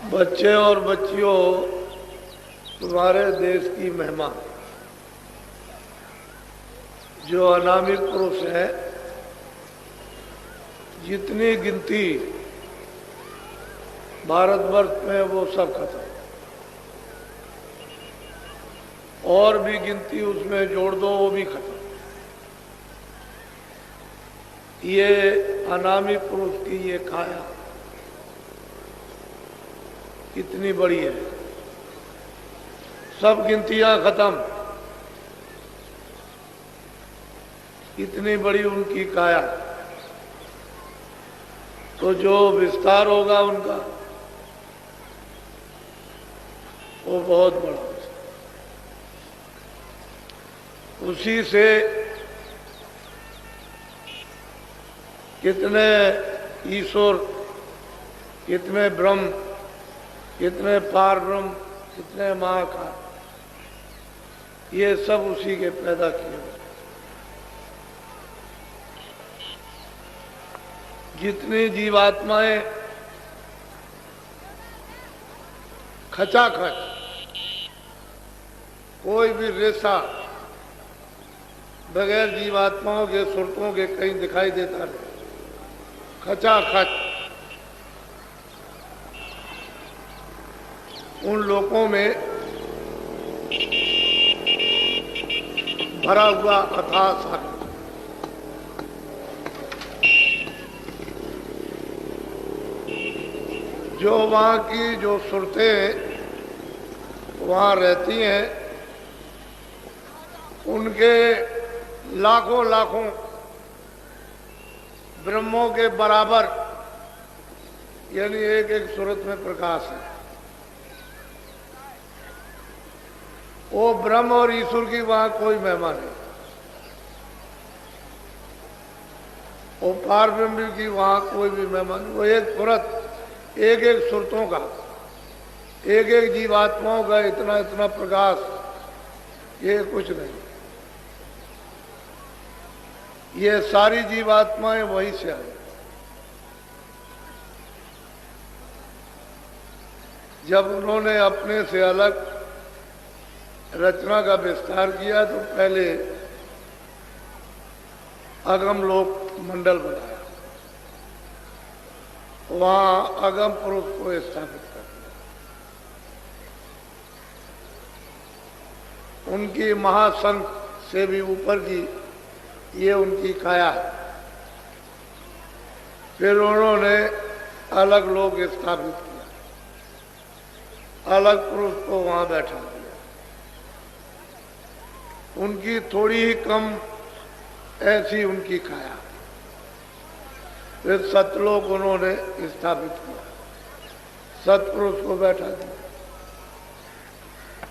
बच्चे और बच्चियों, तुम्हारे देश की महिमा, जो अनामी पुरुष हैं, जितनी गिनती भारतवर्ष में वो सब खत्म, और भी गिनती उसमें जोड़ दो वो भी खत्म। ये अनामी पुरुष की ये काया कितनी बड़ी है, सब गिनतियां खत्म, इतनी बड़ी उनकी काया। तो जो विस्तार होगा उनका वो बहुत बड़ा होगा। उसी से कितने ईश्वर, कितने ब्रह्म, कितने पार ब्रह्म, कितने महाकाल, ये सब उसी के पैदा किए हुए। जितनी जीवात्माएं खचाखच, कोई भी रेशा बगैर जीवात्माओं के सुरतों के कहीं दिखाई देता नहीं, खचाखच उन लोगों में भरा हुआ अथाह सागर। जो वहाँ की जो सुरतें वहाँ रहती हैं, उनके लाखों लाखों ब्रह्मों के बराबर, यानी एक एक सूरत में प्रकाश है। वो ब्रह्म और ईश्वर की वहां कोई महिमा नहीं, वो पार ब्रह्म की वहां कोई भी महिमा नहीं। वो एक सूरत, एक एक सुरतों का, एक एक जीवात्माओं का इतना इतना प्रकाश, ये कुछ नहीं। ये सारी जीवात्माएं वहीं से आई। जब उन्होंने अपने से अलग रचना का विस्तार किया तो पहले अगम लोक मंडल बनाया, वहां अगम पुरुष को स्थापित कर दिया। उनकी महासंघ से भी ऊपर की ये उनकी काया है। फिर उन्होंने अलग लोक स्थापित किया, अलग पुरुष को वहां बैठा दिया। उनकी थोड़ी ही कम ऐसी उनकी काया। फिर सतलोक उन्होंने स्थापित किया, सतपुरुष को बैठा दिया।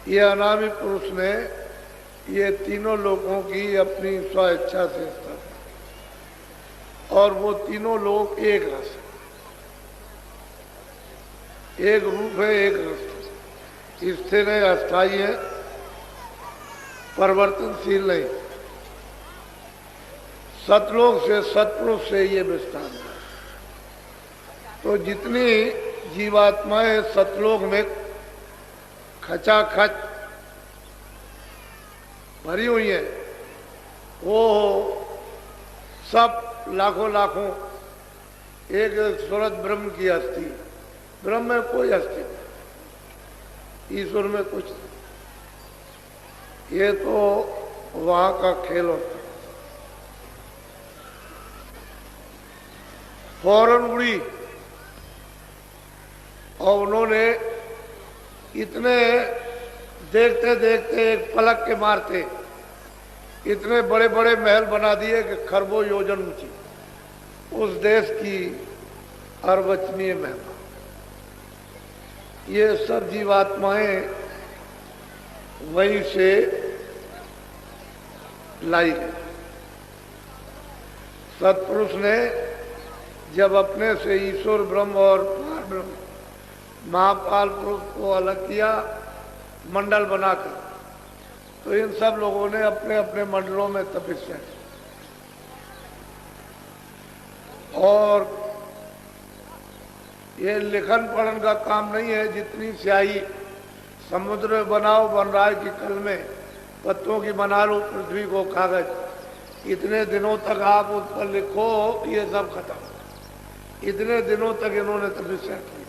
ये अनामी पुरुष ने ये तीनों लोगों की अपनी स्वेच्छा से स्थापित, और वो तीनों लोग एक रस है, एक रूप है, एक रस है, स्थिर है, अस्थायी है, परिवर्तनशील नहीं। सतलोक से, सतपुरुष से ये विस्तार है। तो जितनी जीवात्माएं सतलोक में खचाखच भरी हुई है, वो सब लाखों लाखों एक सूरत ब्रह्म की हस्ती। ब्रह्म में कोई हस्ती नहीं, ईश्वर में कुछ नहीं। ये तो वहां का खेल होता है। फौरन उड़ी, और उन्होंने इतने देखते देखते एक पलक के मारते इतने बड़े बड़े महल बना दिए कि खरबों योजन ऊंची। उस देश की अर्वचनीय महिमा, ये सब जीवात्माएं वहीं से लाई गई। सतपुरुष ने जब अपने से ईश्वर ब्रह्म और पार ब्रह्म महापाल पुरुष को अलग किया मंडल बनाकर, तो इन सब लोगों ने अपने अपने मंडलों में तपस्या की, और ये लिखन पढ़न का काम नहीं है। जितनी स्याही समुद्र में बनाओ बन रहा है कि कल में पत्तों की बना लो पृथ्वी को कागज, इतने दिनों तक आप उस पर लिखो, ये सब खत्म। इतने दिनों तक इन्होंने तपस्या की।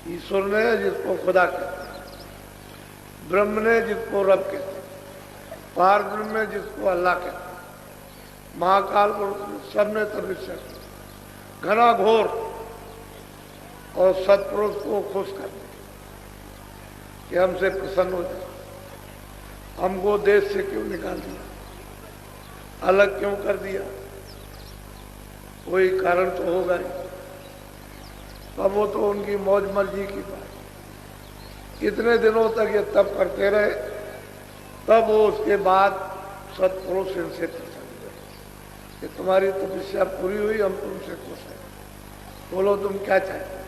ईश्वर ने जिसको खुदा कहते हैं, ब्रह्म ने जिसको रब कहते हैं, पार ब्रह्म ने जिसको अल्लाह कहते हैं, महाकाल पुरुष सबने तपस्या की, घना घोर, और सत्पुरुष को खुश करने कि हमसे प्रसन्न हो जाए। हमको देश से क्यों निकाल दिया, अलग क्यों कर दिया, कोई कारण तो होगा ही। तब वो तो उनकी मौज मर्जी की बात। इतने दिनों तक ये तब करते रहे, तब वो उसके बाद सत्पुरुष इनसे प्रसन्न हुए कि तुम्हारी तपस्या पूरी हुई, हम तुमसे खुश हैं, बोलो तुम क्या चाहते।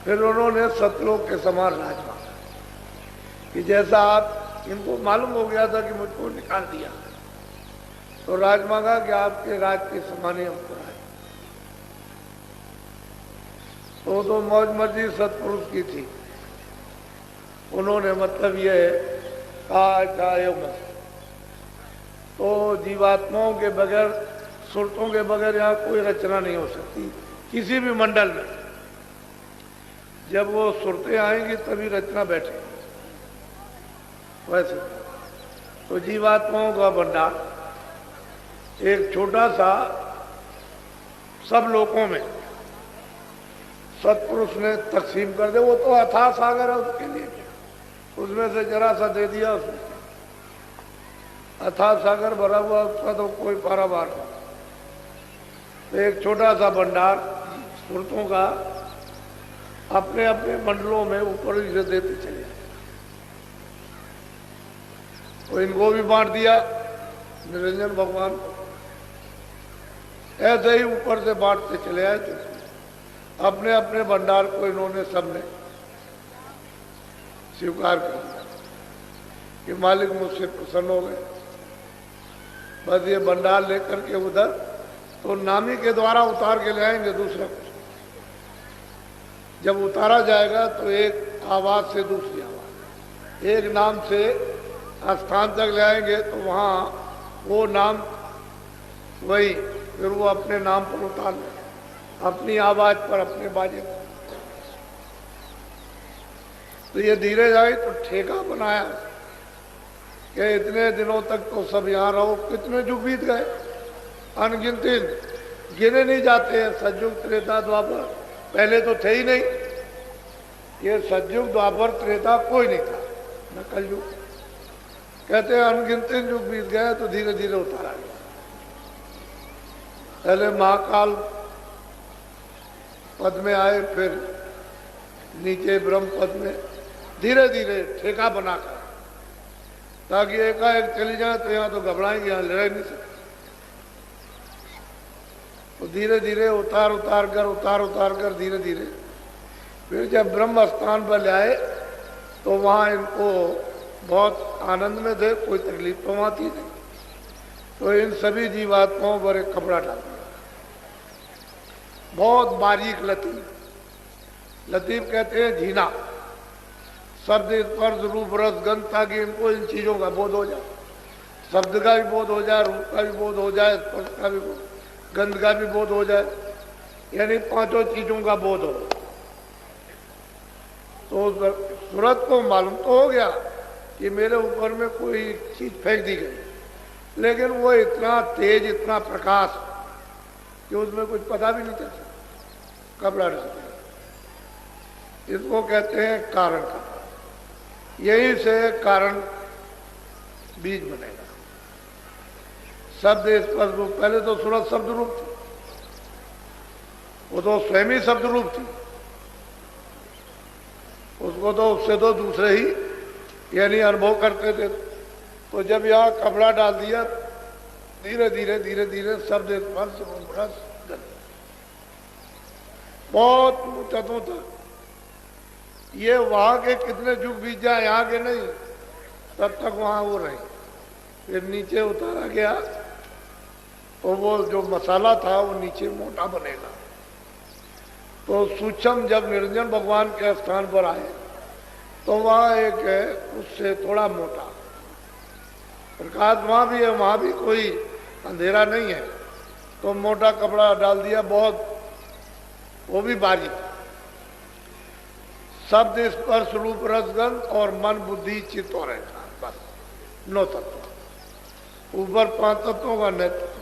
फिर उन्होंने सतलोक के समान राज मांगा कि जैसा आप, इनको मालूम हो गया था कि मुझको निकाल दिया, तो राज मांगा कि आपके राज के समान ही हमको राज। तो मौज मर्जी सत्पुरुष की थी। उन्होंने मतलब ये कहा तो जीवात्माओं के बगैर, सुरतों के बगैर यहाँ कोई रचना नहीं हो सकती किसी भी मंडल में। जब वो सुरतें आएंगी तभी रचना बैठेगी। वैसे तो जीवात्माओं का भंडार एक छोटा सा सब लोगों में सत्पुरुष ने तकसीम कर दे। वो तो अथाह सागर है उसके लिए, उसमें से जरा सा दे दिया उसने, अथाह सागर भरा हुआ, उसका तो कोई पारावार नहीं। तो एक छोटा सा भंडार सुरतों का अपने अपने मंडलों में ऊपर से देते चले। तो इनको भी बांट दिया निरंजन भगवान को, ऐसे ही ऊपर से बांटते चले आए। तो अपने अपने भंडार को इन्होंने सबने स्वीकार कर दिया कि मालिक मुझसे प्रसन्न हो गए। बस ये भंडार लेकर के उधर तो नामी के द्वारा उतार के ले आएंगे, दूसरा कुछ। जब उतारा जाएगा तो एक आवाज से दूसरी आवाज, एक नाम से स्थान तक ले आएंगे तो वहाँ वो नाम वही, फिर वो अपने नाम पर उतार ले, अपनी आवाज पर, अपने बाजे पर। तो ये धीरे जाए तो ठेका बनाया कि इतने दिनों तक तो सब यहाँ रहो। कितने युग बीत गए, अनगिनती, गिने नहीं जाते हैं। सतयुग त्रेता द्वापर पहले तो थे ही नहीं। ये सतयुग द्वापर त्रेता कोई नहीं था, न कलयुग। कहते हैं अनगिनती युग बीत गए तो धीरे धीरे उतारा गया। पहले महाकाल पद में आए, फिर नीचे ब्रह्म पद में, धीरे धीरे ठेका बनाकर, ताकि एकाएक चली जाए तो यहाँ तो घबराएंगे, यहाँ लड़ नहीं सकते। तो धीरे धीरे उतार उतार कर धीरे धीरे फिर जब ब्रह्म स्थान पर ले आए तो वहाँ इनको बहुत आनंद में थे, कोई तकलीफ तो वहाँ थी नहीं। तो इन सभी जीवात्माओं पर एक कपड़ा डाल दिया, बहुत बारीक लतीफ। लतीफ कहते हैं झीना, शब्द स्पर्श रूप रस गंध, ताकि इनको इन चीजों का बोध हो जाए। शब्द का भी बोध हो जाए, रूप का भी बोध हो जाए, स्पर्श का भी बोध, गंध का भी बोध हो जाए, यानी पांचों चीजों का बोध हो। तो सूरत को मालूम तो हो गया कि मेरे ऊपर में कोई चीज फेंक दी गई, लेकिन वो इतना तेज, इतना प्रकाश कि उसमें कुछ पता भी नहीं चलता, कपड़ा डाल दिया। इसको कहते हैं कारण का। यही से कारण बीज बनेगा। शब्द स्पर्श रूप, पहले तो सूरत शब्द रूप थी, वो तो स्वयं ही शब्द रूप थी। उसको तो उससे तो दूसरे ही यानी अनुभव करते थे। तो जब यहाँ कपड़ा डाल दिया, धीरे धीरे धीरे धीरे शब्द स्पर्श रूप रस गंध, बहुत ऊंचाइयों तक। ये वहां के कितने युग बीत जाए, यहाँ के नहीं, तब तक वहां वो रहे। फिर नीचे उतारा गया तो वो जो मसाला था वो नीचे मोटा बनेगा, तो सूक्ष्म जब निरंजन भगवान के स्थान पर आए तो वहाँ एक है उससे थोड़ा मोटा प्रकाश, वहाँ भी है, वहाँ भी कोई अंधेरा नहीं है, तो मोटा कपड़ा डाल दिया, बहुत वो भी बारीक। शब्द स्पर्श रूप रसगंध और मन बुद्धि चित्त और अहंकार, बस 9 तत्व। ऊपर 5 तत्वों का नेतृत्व।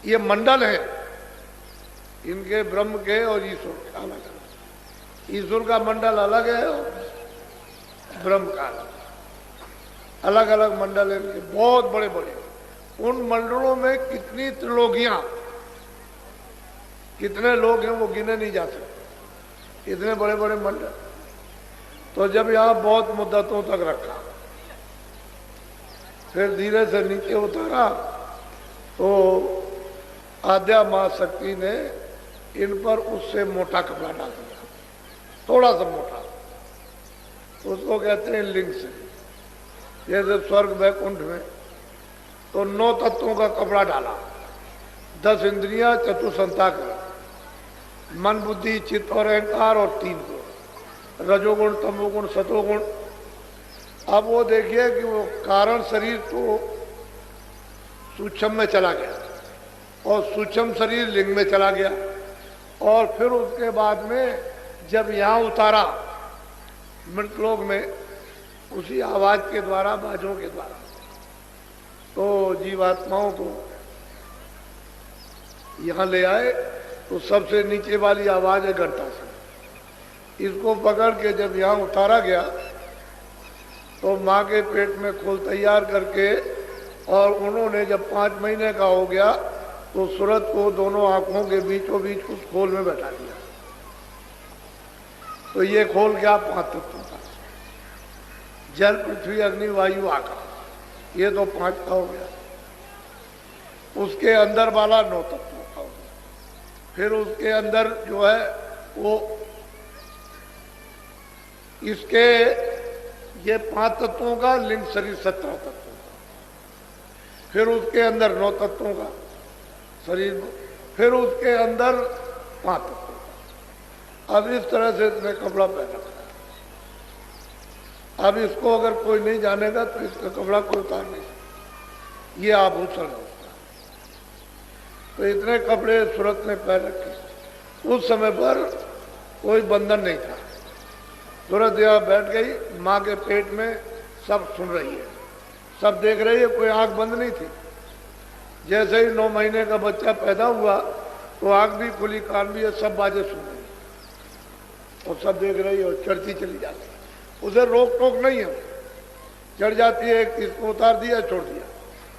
ये मंडल है इनके, ब्रह्म के और ईश्वर के अलग अलग। ईश्वर का मंडल अलग है और ब्रह्म का अलग अलग मंडल है इनके, बहुत बड़े बड़े। उन मंडलों में कितनी त्रिलोकियां, कितने लोग हैं वो गिने नहीं जा सकते, इतने बड़े बड़े मंडल। तो जब यहाँ बहुत मुद्दतों तक रखा, फिर धीरे से नीचे उतारा, तो आद्या मां शक्ति ने इन पर उससे मोटा कपड़ा डाल दिया, थोड़ा सा मोटा, उसको कहते हैं लिंग से। जैसे स्वर्ग वैकुंठ में तो 9 तत्वों का कपड़ा डाला, 10 इंद्रियां, चतुसंताकर, मन बुद्धि चित्त और अहंकार, और 3 गुण, रजोगुण तमोगुण सतोगुण। अब वो देखिए कि वो कारण शरीर तो सूक्ष्म में चला गया और सूक्ष्म शरीर लिंग में चला गया, और फिर उसके बाद में जब यहाँ उतारा मृतलोक में, उसी आवाज के द्वारा, बाजों के द्वारा, तो जीवात्माओं को यहाँ ले आए। तो सबसे नीचे वाली आवाज है घंटा से, इसको पकड़ के जब यहाँ उतारा गया तो माँ के पेट में खोल तैयार करके, और उन्होंने जब 5 महीने का हो गया तो सूरत को दोनों आंखों के बीचों बीच उस खोल में बैठा दिया। तो ये खोल क्या? 5 तत्वों का, जल पृथ्वी अग्नि वायु आकाश, ये तो 5 का हो गया। उसके अंदर वाला 9 तत्वों का हो गया। फिर उसके अंदर जो है वो इसके ये 5 तत्वों का लिंग शरीर 17 तत्वों का, फिर उसके अंदर 9 तत्वों का शरीर, फिर उसके अंदर 5 तत्वों का। अब इस तरह से इसने कपड़ा पहन रखा है। अब इसको अगर कोई नहीं जानेगा तो इसका कपड़ा कोई उतार नहीं सकता, ये आभूषण है उसका। तो इतने कपड़े सूरत ने पहन रखे। उस समय पर कोई बंधन नहीं था। सूरत यहाँ बैठ गई, माँ के पेट में, सब सुन रही है, सब देख रही है, कोई आंख बंद नहीं थी। जैसे ही 9 महीने का बच्चा पैदा हुआ तो आंख भी खुली, कान भी है, सब बाजें सुन रही और सब देख रही है और चढ़ती चली जाती है। उसे रोक टोक नहीं है, चढ़ जाती है। इसको उतार दिया, छोड़ दिया,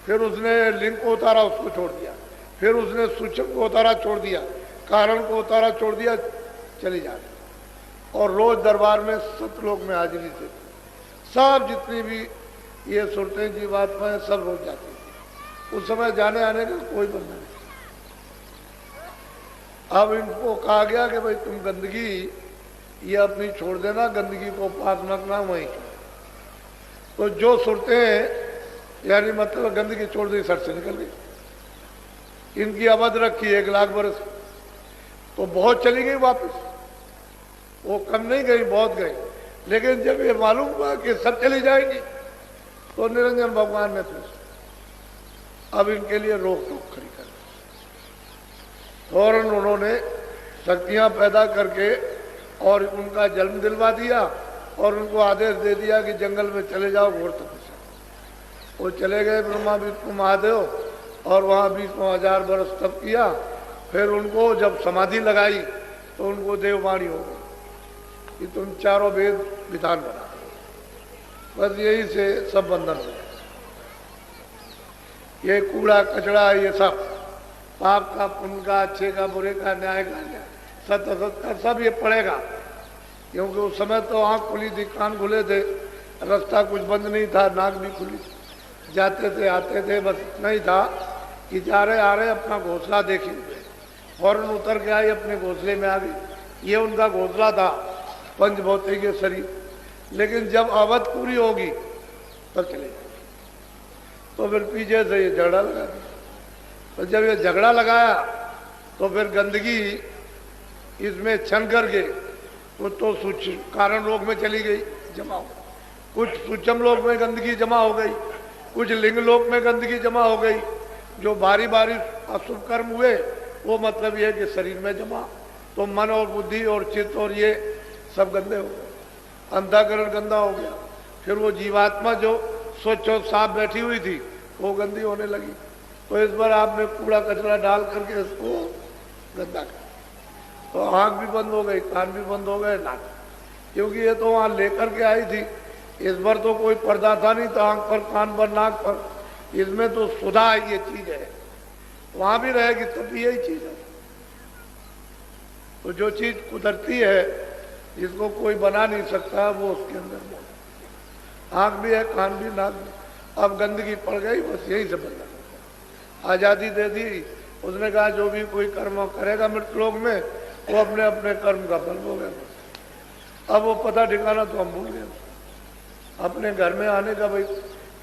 फिर उसने लिंग को उतारा, उसको छोड़ दिया, फिर उसने सूक्ष्म को उतारा, छोड़ दिया, कारण को उतारा, छोड़ दिया, चली जाती। और रोज दरबार में सतलोक में हाजिरी देती, सब जितनी भी ये सुरतें जीवात्माएं सब रोज जाती थी। उस समय जाने आने का कोई बंधन नहीं। अब इनको कहा गया कि भाई तुम गंदगी ये अपनी छोड़ देना, गंदगी को पाक न रखना, वहीं तो जो सुरतें यानी मतलब गंदगी छोड़ दी, सर से निकल गई। इनकी अवध रखी 1 लाख बरस, तो बहुत चली गई वापस, वो कम नहीं गई, बहुत गई। लेकिन जब ये मालूम हुआ कि सब चली जाएगी तो निरंजन भगवान ने फिर अब इनके लिए रोक टोक खड़ी कर दी। फौरन उन्होंने शक्तियां पैदा करके और उनका जन्म दिलवा दिया और उनको आदेश दे दिया कि जंगल में चले जाओ घोर तपस्या। वो चले गए ब्रह्मा विष्णु महादेव और वहाँ 20,000 वर्ष तप किया। फिर उनको जब समाधि लगाई तो उनको देववाणी हो गई कि तुम चारों वेद विधान बना। बस यही से सब बंधन हो गए। ये कूड़ा कचड़ा, ये सब पाप का, पुण्य का, अच्छे का, बुरे का, न्याय का, सत्य असत का, सब ये पड़ेगा। क्योंकि उस समय तो आँख खुली थी, कान खुले थे, रास्ता कुछ बंद नहीं था, नाक भी खुली, जाते थे आते थे। बस इतना ही था कि जा रहे आ रहे अपना घोंसला देखे, फौरन उतर के आए, अपने घोंसले में आ गई। ये उनका घोंसला था, पंचभौतिक शरीर। लेकिन जब अवध पूरी होगी तब चले जाएंगे। तो फिर पीछे से ये झगड़ा लगा दिया। तो जब ये झगड़ा लगाया तो फिर गंदगी इसमें छन करके कुछ तो कारण रोग में चली गई, जमा हो, कुछ सूक्ष्म लोक में गंदगी जमा हो गई, कुछ लिंग लोक में गंदगी जमा हो गई। जो बारी बारी अशुभ कर्म हुए वो मतलब ये है कि शरीर में जमा, तो मन और बुद्धि और चित्त और ये सब गंदे हो गए, अंतःकरण गंदा हो गया। फिर वो जीवात्मा जो स्वच्छ और साफ बैठी हुई थी वो गंदी होने लगी। तो इस बार आपने कूड़ा कचरा डाल करके इसको गंदा कर, तो आँख भी बंद हो गई, कान भी बंद हो गए, नाक, क्योंकि ये तो वहाँ लेकर के आई थी। इस बार तो कोई पर्दा था नहीं, तो आँख पर, कान पर, नाक पर, इसमें तो सुधा ये चीज है, वहां भी रहेगी तब भी यही चीज है। तो जो चीज कुदरती है जिसको कोई बना नहीं सकता वो उसके अंदर मौजूद। आंख भी है, कान भी, नाक भी, अब गंदगी पड़ गई, बस यही से बदला। आजादी दे दी, उसने कहा जो भी कोई कर्म करेगा मृत लोक में वो अपने अपने कर्म का फल भोगेगा। अब वो पता ठिकाना तो हम भूल गए, अपने घर में आने का, भाई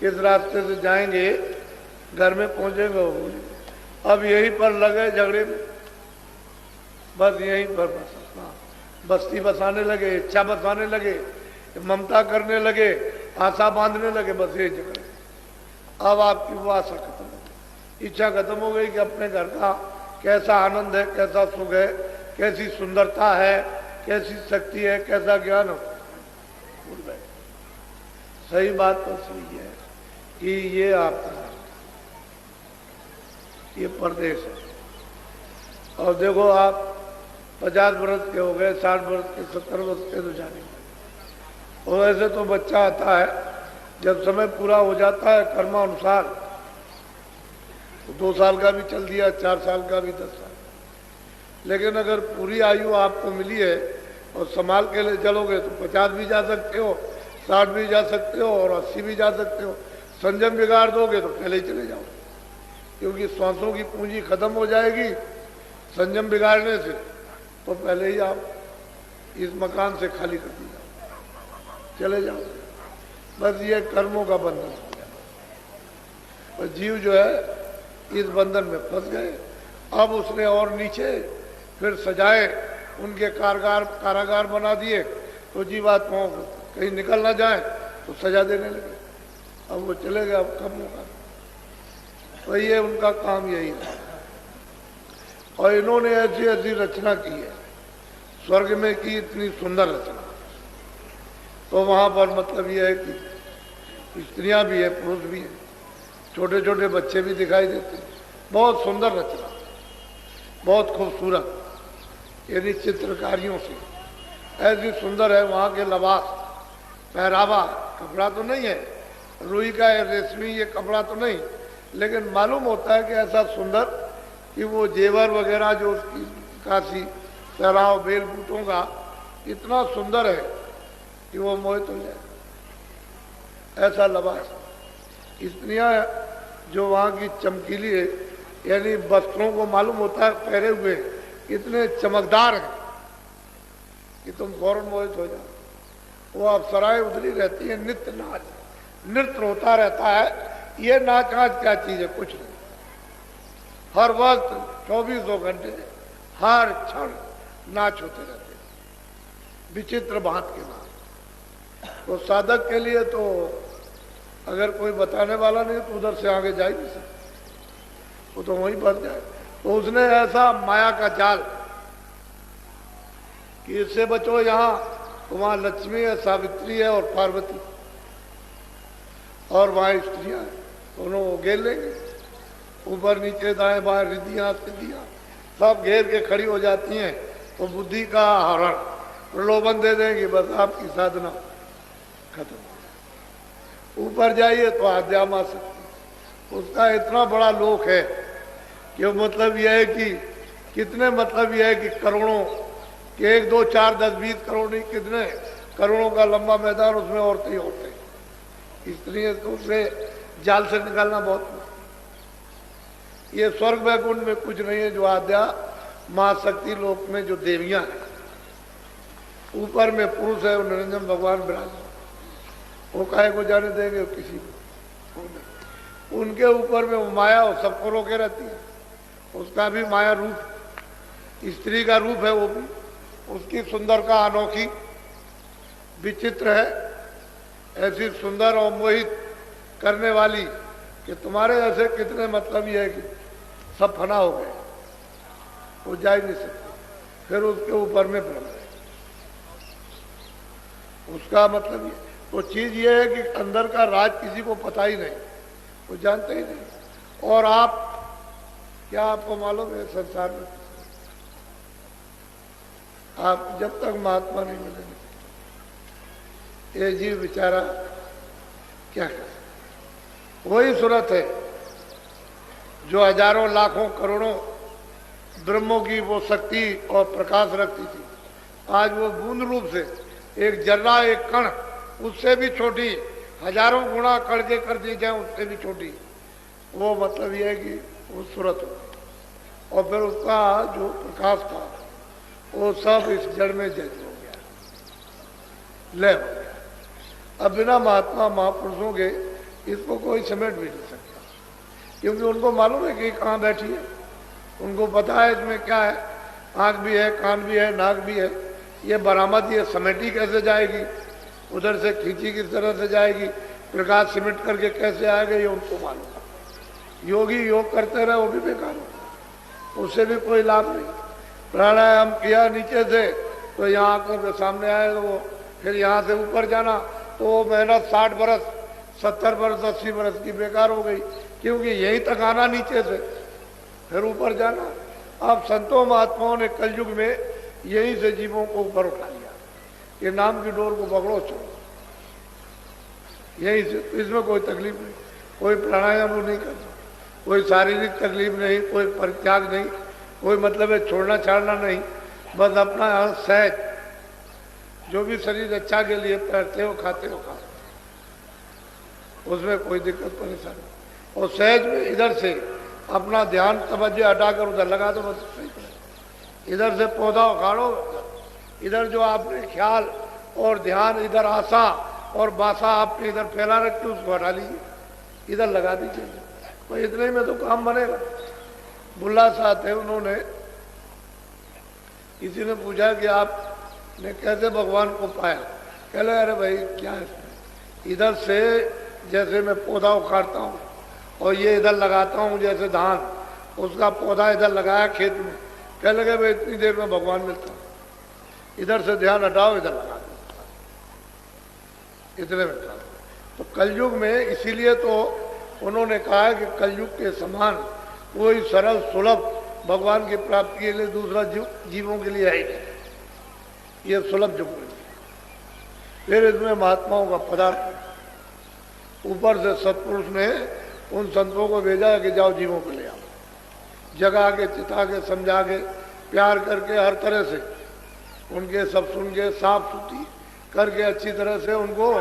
किस रास्ते से जाएंगे, घर में पहुंचेंगे वो भूल गए। अब यहीं पर लगे झगड़े में, बस यहीं पर बस बस्ती बसाने लगे, इच्छा बसाने लगे, ममता करने लगे, आशा बांधने लगे, बस यही झगड़े। अब आपकी वो आशा खत्म हो गई, इच्छा खत्म हो गई कि अपने घर का कैसा आनंद है, कैसा सुख है, कैसी सुंदरता है, कैसी शक्ति है, कैसा ज्ञान हो, भूल गए। सही बात तो सही है कि ये आपका ये प्रदेश है। और देखो आप 50 वर्ष के हो गए, 60 वर्ष के, 70 वर्ष के तो जाने, और ऐसे तो बच्चा आता है जब समय पूरा हो जाता है कर्मानुसार, तो 2 साल का भी चल दिया, 4 साल का भी, 10 साल। लेकिन अगर पूरी आयु आपको मिली है और संभाल के लिए चलोगे तो 50 भी जा सकते हो, 60 भी जा सकते हो और 80 भी जा सकते हो। संयम बिगाड़ दोगे तो पहले ही चले जाओ, क्योंकि सांसों की पूंजी खत्म हो जाएगी संयम बिगाड़ने से, तो पहले ही आप इस मकान से खाली कर दिया, चले जाओ। बस ये कर्मों का बंधन हो गया, और जीव जो है इस बंधन में फंस गए। अब उसने और नीचे फिर सजाए, उनके कारागार बना दिए, तो जीवात्माओं को कहीं निकल ना जाए तो सजा देने लगे। अब वो चले गए, अब कब होगा, तो ये उनका काम यही है। और इन्होंने ऐसी ऐसी रचना की है, स्वर्ग में की इतनी सुंदर रचना, तो वहां पर मतलब ये है कि स्त्रियां भी है, पुरुष भी है, छोटे छोटे बच्चे भी दिखाई देते हैं। बहुत सुंदर रचना, बहुत खूबसूरत, यानी चित्रकारियों से ऐसी सुंदर है। वहां के लिबास, पहरावा, कपड़ा तो नहीं है रुई का है, रेशमी ये कपड़ा तो नहीं, लेकिन मालूम होता है कि ऐसा सुंदर कि वो जेवर वगैरह जो उसकी काशी पहराव बेल बूटों का इतना सुंदर है कि वो मोहित हो जाए, ऐसा लिबास। स्त्रियां जो वहाँ की चमकीली है, यानी वस्त्रों को मालूम होता है पहरे हुए इतने चमकदार हैं कि तुम फौरन मोहित हो जाओ। वो अप्सराएं उधरी रहती है, नित्य नाच, नृत्य होता रहता है। ये नाच आज क्या चीज है, कुछ नहीं, हर वक्त 24 घंटे हर क्षण नाच होते रहते हैं, विचित्र भांत के नाच। तो साधक के लिए तो अगर कोई बताने वाला नहीं तो उधर से आगे जा ही नहीं सकते, वो तो वहीं फंस जाए। तो उसने ऐसा माया का जाल कि इससे बचो, यहाँ तो वहां लक्ष्मी है, सावित्री है और पार्वती, और वहां स्त्रियां हैं, दोनों वो घेर लेंगे, ऊपर नीचे दाएं बाएं रिद्धियां सिद्धियां सब घेर के खड़ी हो जाती हैं। तो बुद्धि का हरण, प्रलोभन दे देंगे, बस आपकी साधना खत्म। ऊपर जाइए तो आध्यात्म आ सकती, उसका इतना बड़ा लोक है कि मतलब यह है कि कितने, मतलब यह है कि करोड़ों कि 1, 2, 4, 10, 20 करोड़ नहीं, कितने करोड़ों का लंबा मैदान, उसमें औरतें ही औरतें। स्त्रियां तो उससे जाल से निकालना बहुत मुश्किल। ये स्वर्ग वैकुंठ में कुछ नहीं है, जो आद्या महाशक्ति लोक में जो देवियां हैं, ऊपर में पुरुष है, निरंजन भगवान विराजमान, वो काहे को जाने देंगे किसी को। उनके ऊपर में वो माया वो सबको रोके रहती है, उसका भी माया रूप, स्त्री का रूप है वो भी। उसकी सुंदरता अनोखी विचित्र है, ऐसी सुंदर और मोहित करने वाली कि तुम्हारे ऐसे कितने मतलब ये है कि सब फना हो गए, वो जा ही नहीं सकते, फिर उसके ऊपर में भ्रम है। उसका मतलब ये तो चीज ये है कि अंदर का राज किसी को पता ही नहीं, वो जानते ही नहीं। और आप क्या आपको मालूम है संसार में आप जब तक महात्मा नहीं मिलेंगे ये जीव बेचारा क्या कर। वही सूरत है जो हजारों लाखों करोड़ों ब्रह्मों की वो शक्ति और प्रकाश रखती थी, आज वो बूंद रूप से एक जर्रा एक कण उससे भी छोटी, हजारों गुणा कड़के कर दी जाए उससे भी छोटी, वो मतलब ये है कि वो सूरत हो और फिर उसका जो प्रकाश था वो सब इस जड़ में जज हो गया, लय हो गया। अब बिना महात्मा महापुरुषों के इसको कोई समेट भी नहीं सकता, क्योंकि उनको मालूम है कि कहाँ बैठी है, उनको पता है इसमें क्या है, आँख भी है, कान भी है, नाक भी है, ये बरामद ये समेटी कैसे जाएगी, उधर से खींची किस तरह से जाएगी, प्रकाश सिमट करके कैसे आएगा, ये उनको मालूम। योगी योग करते रहे वो भी बेकार हो, उससे भी कोई लाभ नहीं। प्राणायाम किया नीचे से तो यहाँ आंखों के सामने आए तो वो फिर यहाँ से ऊपर जाना तो वो मेहनत 60 बरस 70 बरस 80 बरस की बेकार हो गई, क्योंकि यहीं तक आना नीचे से फिर ऊपर जाना। अब संतों महात्माओं ने कलयुग में यहीं से जीवों को ऊपर उठा लिया, ये नाम की डोर को पकड़ो छोड़ो यहीं से, इसमें कोई तकलीफ नहीं, कोई प्राणायाम नहीं करता, कोई शारीरिक तकलीफ नहीं, कोई परित्याग नहीं, कोई मतलब है छोड़ना छाड़ना नहीं, बस अपना सहज जो भी शरीर अच्छा के लिए पैरते हो खाते हो खा, उसमें कोई दिक्कत परेशानी। और सहज में इधर से अपना ध्यान तवज्जो हटाकर उधर लगा दो, बस सही है। इधर से पौधा उखाड़ो, इधर जो आपने ख्याल और ध्यान इधर आशा और बासा आपने इधर फैला रखी उसको हटा लीजिए, इधर लगा दीजिए, तो इतने में तो काम बनेगा। बुल्ला साहब थे, उन्होंने किसी ने पूछा कि आपने कैसे भगवान को पाया, कह रहे अरे भाई क्या है इसमें, इधर से जैसे मैं पौधा उखाड़ता हूँ और ये इधर लगाता हूँ जैसे धान, उसका पौधा इधर लगाया खेत में, कह लगे भाई इतनी देर में भगवान मिलता, इधर से ध्यान हटाओ इधर लगा दो, इतने में था। तो कलयुग में इसीलिए तो उन्होंने कहा कि कलयुग के समान कोई सरल सुलभ भगवान की प्राप्ति के लिए दूसरा जीवों के लिए है ही नहीं, ये सुलभ युग है। फिर इसमें महात्माओं का पदार्थ, ऊपर से सत्पुरुष ने उन संतों को भेजा कि जाओ जीवों को ले आओ, जगा के चिता के समझा के प्यार करके हर तरह से उनके सब सुन के साफ सुथरी करके अच्छी तरह से उनको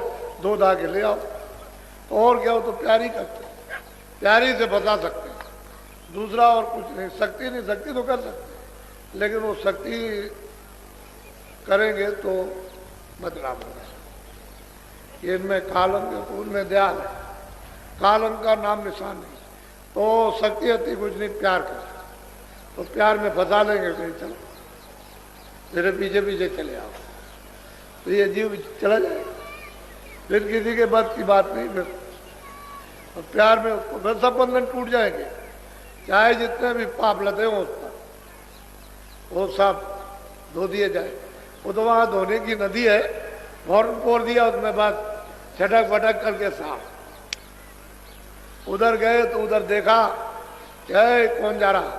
धो धा के ले आओ। और क्या हो तो प्यार ही करते, प्यार ही से बता सकते हैं, दूसरा और कुछ नहीं। शक्ति नहीं, शक्ति तो कर सकते, लेकिन वो शक्ति करेंगे तो बदलाव होगा। इनमें कालंक है तो उनमें दयाल है, कालंक का नाम निशान नहीं, तो शक्ति अति कुछ नहीं, प्यार कर, तो प्यार में फंसा लेंगे कहीं, चलो तेरे पीछे पीछे चले आओ, तो ये जीव चला जाएगा, फिर किसी के बस की बात नहीं। फिर और प्यार में फिर सब बंधन टूट जाएंगे, चाहे जितने भी पाप लदे हो उस पर, वो सब धो दिए जाए। वो तो वहाँ धोने की नदी है, फौरन पोर दिया उसमें, बस छटक फटक करके साफ। उधर गए तो उधर देखा क्या कौन जा रहा,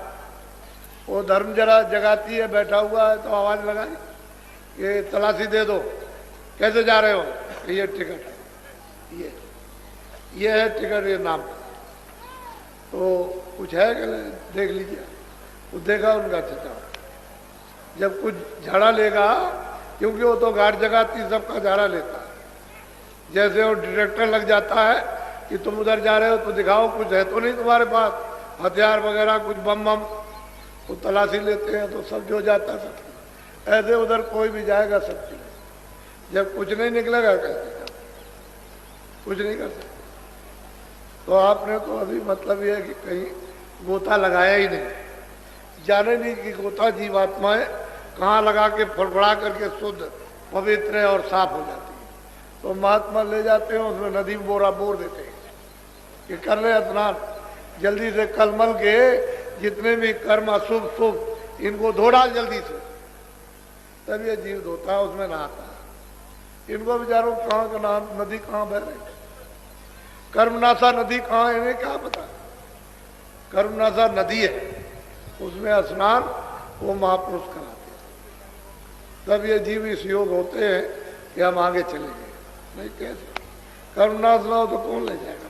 वो धर्म जरा जगाती है, बैठा हुआ है तो आवाज लगाई ये तलाशी दे दो, कैसे जा रहे हो, ये टिकट, ये है टिकट, ये नाम, तो कुछ है क्या, देख लीजिए। वो देखा उनका चिता, जब कुछ झाड़ा लेगा, क्योंकि वो तो गार्ड जगाती सबका झाड़ा लेता है, जैसे वो डिटेक्टर लग जाता है कि तुम उधर जा रहे हो तो दिखाओ कुछ है तो नहीं तुम्हारे पास, हथियार वगैरह कुछ बम बम, वो तलाशी लेते हैं तो सब जो जाता सब। ऐसे उधर कोई भी जाएगा सब चीज, जब कुछ नहीं निकलेगा कैसे, कुछ नहीं कर सकते। तो आपने तो अभी मतलब यह है कि कहीं गोता लगाया ही नहीं, जाने नहीं कि गोता जीवात्माएं कहाँ लगा के फड़फड़ा करके शुद्ध पवित्र और साफ हो जाती है। तो महात्मा ले जाते हैं, उसमें नदी में बोरा बोर देते हैं कि कर ले स्नान, जल्दी से कलमल के जितने भी कर्म अशुभ शुभ इनको धो डाल जल्दी से। तब ये जीव धोता है, उसमें नहाता है। इनको बेचारों कहाँ का नाम, नदी कहाँ बह रही, कर्मनाशा नदी कहाँ है, इन्हें क्या पता। कर्मनाशा नदी है, उसमें स्नान वो महापुरुष कराते हैं। तब ये जीव इस योग होते हैं कि हम आगे चले गए। नहीं कैसे, कर्मनाश ना हो तो कौन ले जाएगा।